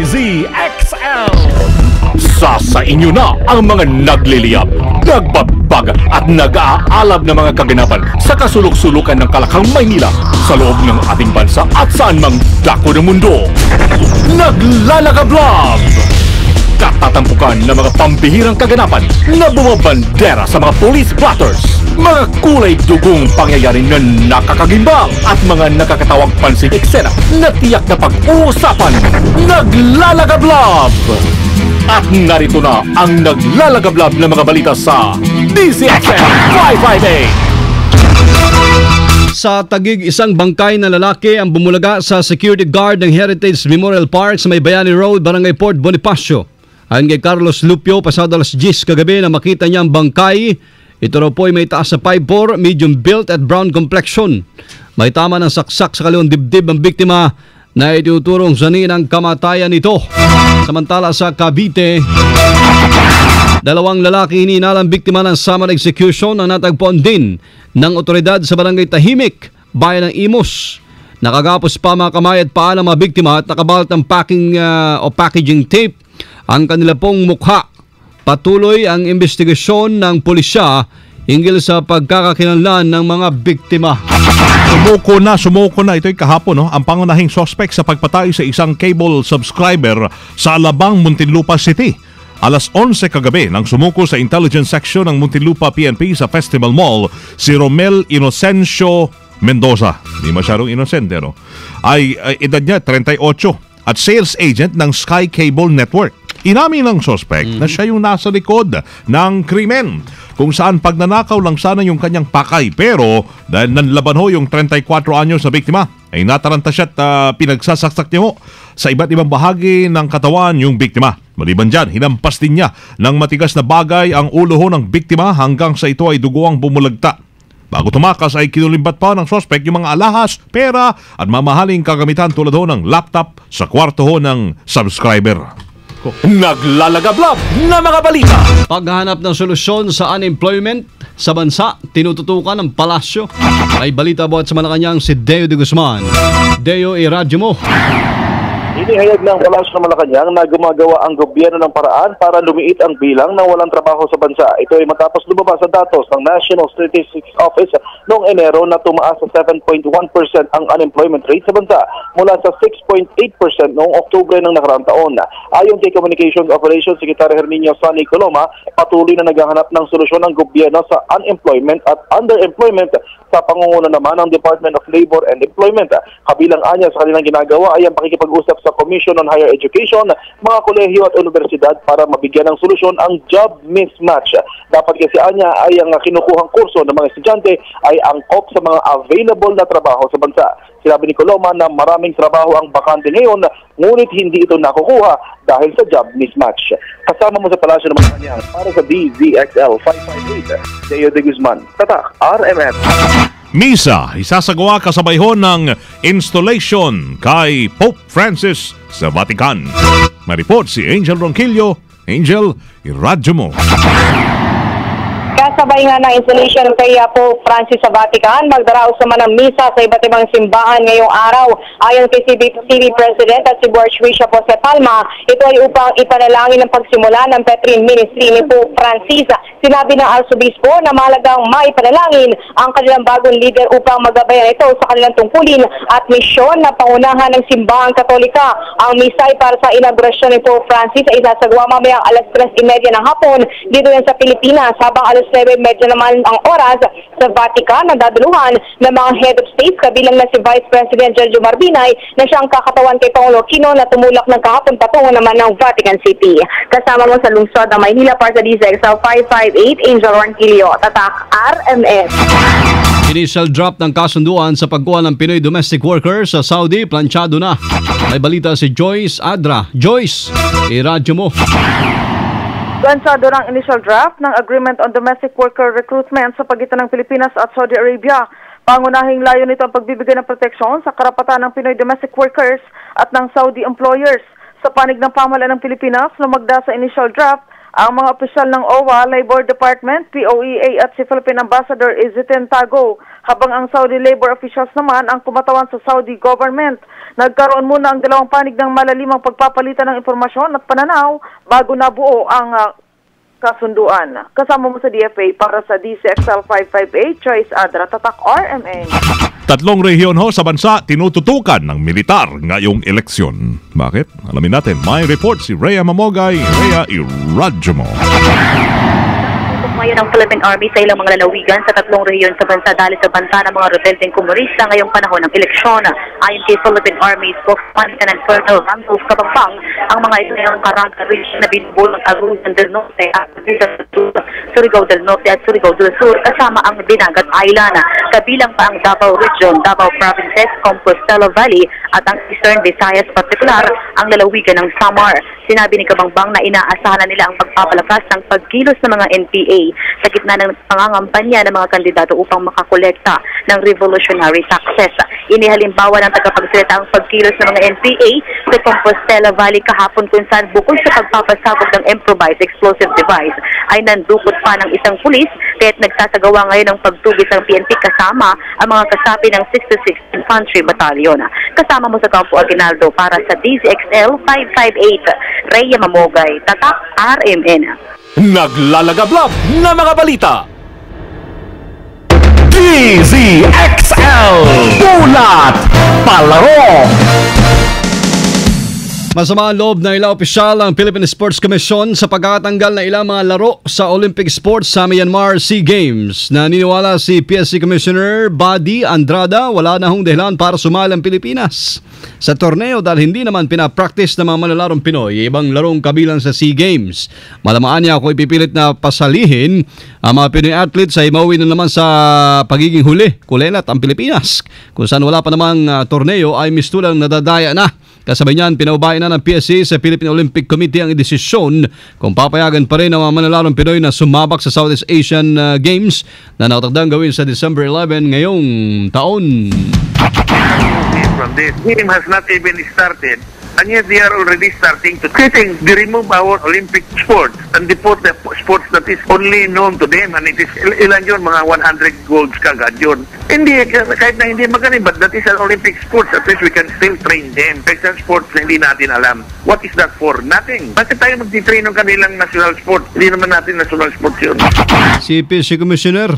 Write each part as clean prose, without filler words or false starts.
DZXL. Sa inyo na ang mga nagliliyab, nagbabag at nag-aalab na mga kaganapan sa kasulok-sulukan ng Kalakang Maynila sa loob ng ating bansa at saan mang dako ng mundo. Naglalagablog! Katatampukan ng mga pambihirang kaganapan na bumabandera sa mga police blotters, mga kulay dugong pangyayari na nakakagimbang at mga nakakatawang pansing eksena na tiyak na pag-uusapan. Naglalagablog! At narito na ang naglalagablab na mga balita sa DZXL 558. Sa Taguig, isang bangkay na lalaki ang bumulaga sa security guard ng Heritage Memorial Park sa May Bayani Road, Barangay Port Bonifacio. Ayon kay Carlos Lupio, pasado alas 10 kagabi na makita niya ang bangkay. Ito raw po ay may taas sa 5'4", medium built at brown complexion. May tama ng saksak sa kaliwang dibdib ang biktima na ituturong sanin ang kamatayan nito. Samantala sa Cavite, dalawang lalaki hininalang biktima ng summon execution ang natagpuan din ng otoridad sa Barangay Tahimik, bayan ng Imus. Nakagapos pa mga kamay at paa ng mga biktima at nakabalot ng packaging tape ang kanila pong mukha. Patuloy ang investigasyon ng pulisya hinggil sa pagkakakilanlan ng mga biktima. Sumuko na. Ito'y kahapon, no? Ang pangunahing suspect sa pagpatay sa isang cable subscriber sa Alabang, Muntinlupa City. Alas 11 kagabi nang sumuko sa intelligence section ng Muntinlupa PNP sa Festival Mall si Romel Inocencio Mendoza. Hindi masyadong inosente, no? Ay edad niya 38 at sales agent ng Sky Cable Network. Inamin ng suspect na siya yung nasa likod ng krimen, kung saan pagnanakaw lang sana yung kanyang pakay, pero dahil nanlaban ho yung 34 anyos na biktima ay nataranta siya at pinagsasaksak niya ho sa iba't ibang bahagi ng katawan yung biktima. Maliban dyan, hinampas din niya ng matigas na bagay ang ulo ho ng biktima hanggang sa ito ay duguang bumulagta. Bago tumakas ay kinulimbat pa ng suspect yung mga alahas, pera at mamahaling kagamitan tulad ho ng laptop sa kwarto ho ng subscriber. Naglalagablab na mga balita. Paghahanap ng solusyon sa unemployment sa bansa, tinututukan ng palasyo. May balita buhat sa Malacanang si Deo de Guzman. Deo, iradyo mo. Inihayag ng Palasyo ng Malacanang na gumagawa ang gobyerno ng paraan para lumiit ang bilang ng walang trabaho sa bansa. Ito ay matapos lumabas sa datos ng National Statistics Office noong Enero na tumaas sa 7.1% ang unemployment rate sa bansa mula sa 6.8% noong Oktubre ng nakaraang taon. Ayon kay Communications Operations Secretary Herminio Sonny Coloma, patuloy na naghahanap ng solusyon ang gobyerno sa unemployment at underemployment sa pangunguna naman ng Department of Labor and Employment. Kabilang anya sa kanilang ginagawa ay ang pakikipag-usap sa Commission on Higher Education, mga kolehiyo at universidad para mabigyan ng solusyon ang job mismatch. Dapat kasi anya ay ang kinukuhang kurso ng mga estudyante ay angkop sa mga available na trabaho sa bansa. Sinabi ni Coloma na maraming trabaho ang bakante ngayon, ngunit hindi ito nakukuha dahil sa job mismatch. Kasama mo sa Palasyo ng Malacanang para sa DZXL 558, Deo de Guzman, Tatak, RMN. Misa, isasagawa kasabay ho ng installation kay Pope Francis sa Vatican. May report si Angel Ronquillo. Angel, iradyo mo. Kasabay nga ng installation kay Pope Francis sa Vatican, magdaraos naman ng misa sa iba't ibang simbahan ngayong araw. Ayon kay CB President at si Archbishop Jose Palma, ito ay upang ipanalangin ang pagsimula ng Petrine Ministry ni Pope Francis. Sinabi ng Arsobispo na mahalagang maipanalangin ang kanilang bagong leader upang magabayan ito sa kanilang tungkulin at misyon na pangunahan ng simbahang Katolika. Ang misa ay para sa inaugurasyon ni Pope Francis ay isasagawa mamayang alas 3:30 ng hapon dito yan sa Pilipinas, habang alas 9:30 naman ang oras sa Vatican na daduluhan ng mga head of state, kabilang na si Vice President Giorgio Marbinay na siyang kakatawan kay Pangulo Aquino na tumulak ng kahapon patungo naman ng Vatican City. Kasama mo sa lungsod ng Maynila para sa DZXL 558, Angel Ronquillo, Tatak, RMS. Initial drop ng kasunduan sa pagkuha ng Pinoy domestic workers sa Saudi, planchado na. May balita si Joyce Adra. Joyce, iradyo mo. Planchado ng initial draft ng Agreement on Domestic Worker Recruitment sa pagitan ng Pilipinas at Saudi Arabia. Pangunahing layo nito ang pagbibigay ng proteksyon sa karapatan ng Pinoy domestic workers at ng Saudi employers. Sa panig ng pamahalaan ng Pilipinas, lumagda sa initial draft Ang mga opisyal ng OWA, Labor Department, POEA at si Philippine Ambassador Izzetin Tago, habang ang Saudi labor officials naman ang kumatawan sa Saudi government. Nagkaroon muna ang dalawang panig ng malalimang pagpapalitan ng impormasyon at pananaw bago nabuo ang kasunduan. Kasama mo sa DFA para sa DCXL 558, Choice Adra, Tatak RMN. 3 rehiyon ho sa bansa tinututukan ng militar ngayong eleksyon. Bakit? Alamin natin. May report si Rhea Mamogay. Rhea, iradyo mo. Ngayon ang Philippine Army sa ilang mga lalawigan sa 3 rehiyon sa bansa dahil sa banta ng mga rebeldeng komunista ngayong panahon ng eleksyon. Ayon kay Philippine Army spokesman Lieutenant Colonel Randolph Cabangbang, ang mga ito ay ang Caraga region na binubulang Agusan del Norte at Surigao del Norte at Surigao del Sur kasama ang Dinagat Island. Kabilang pa ang Davao Region, Davao Provinces, Compostela Valley at ang Eastern Visayas, partikular ang lalawigan ng Samar. Sinabi ni Cabangbang na inaasahan na nila ang pagpapalakas ng pagkilos ng mga NPA sa gitna ng pangangampanya ng mga kandidato upang makakolekta ng revolutionary taxes. Inihalimbawa ng tagapagsalita ang pagkilos ng mga NPA sa Compostela Valley kahapon kung saan bukod sa pagpapasabog ng improvised explosive device ay nandukot pa ng isang pulis kaya't nagsasagawa ngayon ng pagtugis ng PNP kasama ang mga kasapi ng 66th Infantry Battalion. Kasama mo sa Campo Aguinaldo para sa DZXL 558, Rhea Mamogay, Tatak RMN. Naglalagablab na mga balita. DZXL Bulat Palaro. Masama ang loob ng ilang opisyal ang Philippine Sports Commission sa pagkakatanggal na ilang mga laro sa Olympic Sports sa Myanmar SEA Games. Naniniwala si PSC Commissioner Buddy Andrada wala na hong dahilan para sumali ang Pilipinas sa torneo dahil hindi naman pinapractice ng mga manlalarong Pinoy ibang larong kabilang sa SEA Games. Malamaan niya kung ipipilit na pasalihin ang mga Pinoy athletes ay mauwi na naman sa pagiging huli, kulelat ang Pilipinas. Kung saan wala pa namang torneo ay mistulang nadadaya na. Kasabay niyan, pinaubayan na ng PSC sa Philippine Olympic Committee ang desisyon kung papayagan pa rin ang mga manlalarong Pinoy na sumabak sa Southeast Asian Games na nakatakdang gawin sa December 11 ngayong taon. From this game has not even started, and yet they are already starting to remove our Olympic sports and deport the sports that is only known to them, and it is ilan yun, mga 100 golds kagad yun. Hindi, kahit na hindi magaling, but that is an Olympic sports, at least we can still train them. Kasi sports na hindi natin alam. What is that for? Nothing. Bakit tayo magtitrain ng kanilang national sports? Hindi naman natin national sports yun. Si PSC Commissioner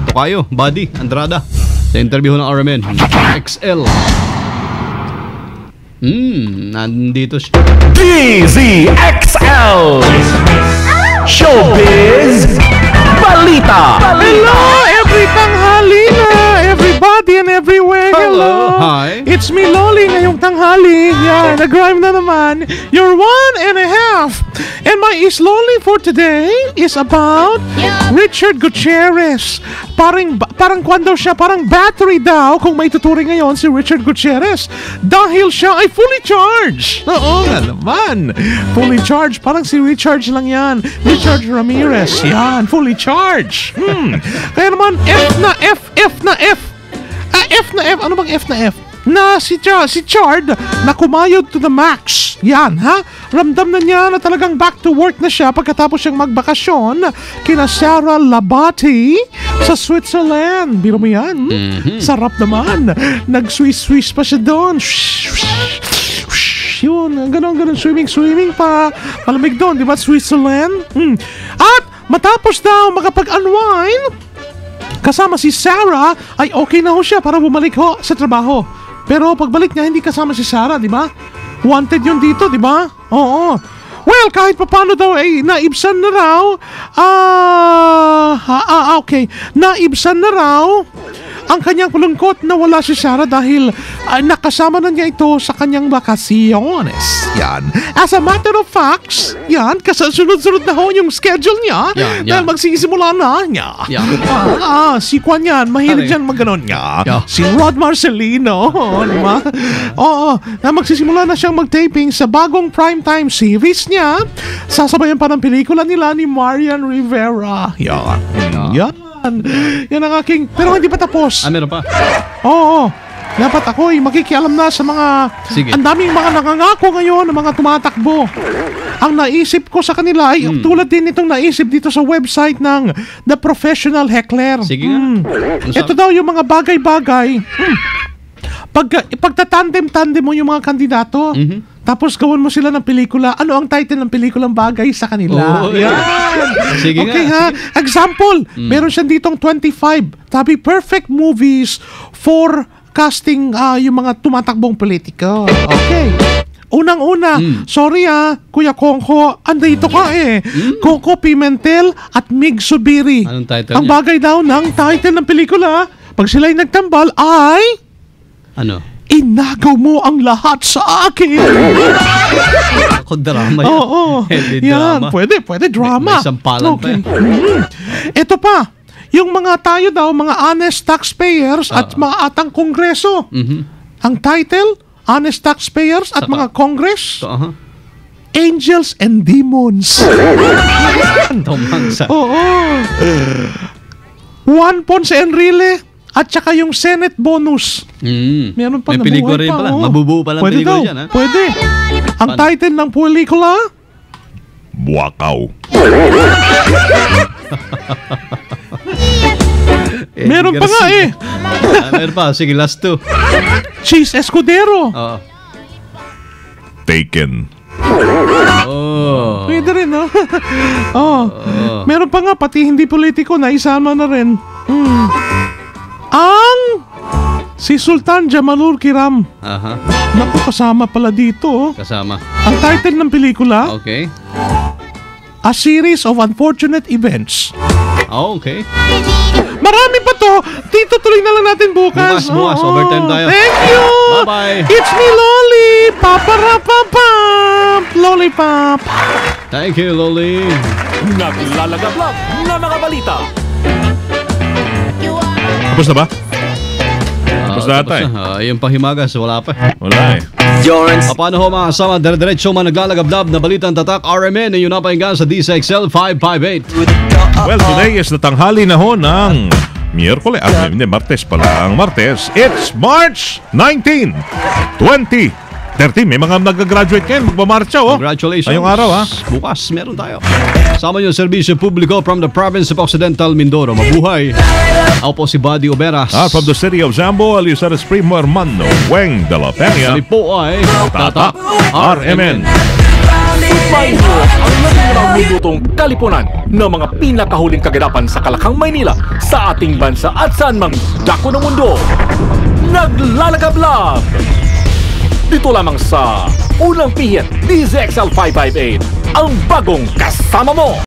Tokayo Buddy Andrada sa interview ng RMN XL. Nandito siya. DZXL Showbiz Balita. Hello, every tanghali na, everybody and everywhere. Hello. Hi. It's me, Loli, ngayong tanghali. Yeah, nag-rhyme na naman. You're 1.5. And my is Loli for today is about Richard Gutierrez. Parang kwan daw siya, parang battery daw kung may tuturing ngayon si Richard Gutierrez. Dahil siya ay fully charged. Oo nga naman. Fully charged. Parang si Richard lang yan. Richard Ramirez. Yan, fully charged. Kaya naman, F na F. F na F. Ano bang F na F? Na si Chard na kumayod to the max. Yan, ha? Ramdam na niya na talagang back to work na siya pagkatapos siyang magbakasyon kina Sarah Labati sa Switzerland. Biro mo yan? Sarap naman. Nag-swiss pa siya doon. Yun, ganon, swimming pa. Malamig doon, di ba? Switzerland. At matapos daw makapag-unwind kasama si Sarah, ay okay na ho siya para bumalik ho sa trabaho. Pero pagbalik niya, hindi kasama si Sarah, di ba? Wanted yun dito, di ba? Oo. Well, kahit pa paano daw, naibsan na raw. Okay. Naibsan na raw ang kanyang lungkot na wala si Sarah dahil nakasama na niya ito sa kanyang bakasyones. Yan. As a matter of facts, yan, kasunod-sunod na ho yung schedule niya. Dahil magsisimula na niya. Si Kwan yan, mahilig dyan maganon niya. Si Rod Marcelino, di ba? Oo, na magsisimula na siyang mag-taping sa bagong primetime series niya. Sasabayan pa ng pelikula nila ni Marian Rivera. Yan ang aking... Pero hindi pa tapos. Meron pa? Oo. Dapat ako ay makikialam na sa mga... Sige. Ang daming mga nangangako ngayon, ng mga tumatakbo. Ang naisip ko sa kanila ay tulad din itong naisip dito sa website ng The Professional Heckler. Sige nga. Ito daw yung mga bagay-bagay. Pagtatandem-tandem mo yung mga kandidato, tapos gawin mo sila ng pelikula. Ano ang title ng pelikulang bagay sa kanila? Oo, Yan. Sige Okay nga. ha. Example, meron siya ditong 25. Sabi, perfect movies for casting yung mga tumatakbong politiko. Okay. Unang-una, sorry Kuya Kongko, andito ka Coco Pimentel at Mig Subiri. Anong title Ang niya? bagay daw ng title ng pelikula, pag sila'y nagtambal ay... Ano? Inagaw mo ang lahat sa akin. Ako drama yan. Oo. Hindi Yan, drama. pwede drama. May sampalan pa yan. Ito pa, yung mga tayo daw, mga honest taxpayers at mga atang kongreso. Ang title, honest taxpayers at mga congress, angels and demons. Tumangsa. Oo. Juan Ponce Enrile at saka yung Senate bonus. Meron pa May nabuhay pelikula rin pala. oh. Mabubuo pala ang Pwede pelikula daw, dyan, ha? Pwede. Ang title ng pelikula, Buakaw. meron pa nga Meron pa. Sige, last two. Cheese Escudero. Oo. Taken. Oh. Pwede rin, no? Meron pa nga, pati hindi politiko na isama na rin. Ang si Sultan Jamalur Kiram. Aha. Naku, kasama pala dito. Kasama. Ang title ng pelikula, Okay. A Series of Unfortunate Events. Okay. Marami pa to. Dito tuloy na lang natin bukas. Bukas. Oo. Overtime tayo. Thank you. Bye-bye. It's me, Loli. Paparapapap. Lollipop. Thank you, Loli. Naglalagablab na mga balita. Tapos na ba? Tapos na ata yung pahimagas, wala pa. Wala Paano ho mga kasama, dire-diretso man naglalagablab na balitang tatak RMN na yun napahinggan sa DCXL 558. Well, today is the tanghali na ho ng Miyerkules. Hindi, Martes pala. Ang Martes, it's March 19, 2013. May mga nag-graduate ngayon. Magmamarcha, Congratulations. Ngayong araw, ha? Bukas, meron tayo. Sama yung serbisyo publiko from the province of Occidental Mindoro. Mabuhay. Ako po si Buddy Oberas. From the city of Zambo, Alisares Primo Hermano, Weng de la Peña. Kami po ay Tatak RMN. Subayin mo ang naninirang minutong kalipunan ng mga pinakahuling kaganapan sa Kalakang, Maynila, sa ating bansa at saan mang dako ng mundo. Naglalagablab! Dito lamang sa Unang Pihit, DZXL 558, ang bagong kasama mo!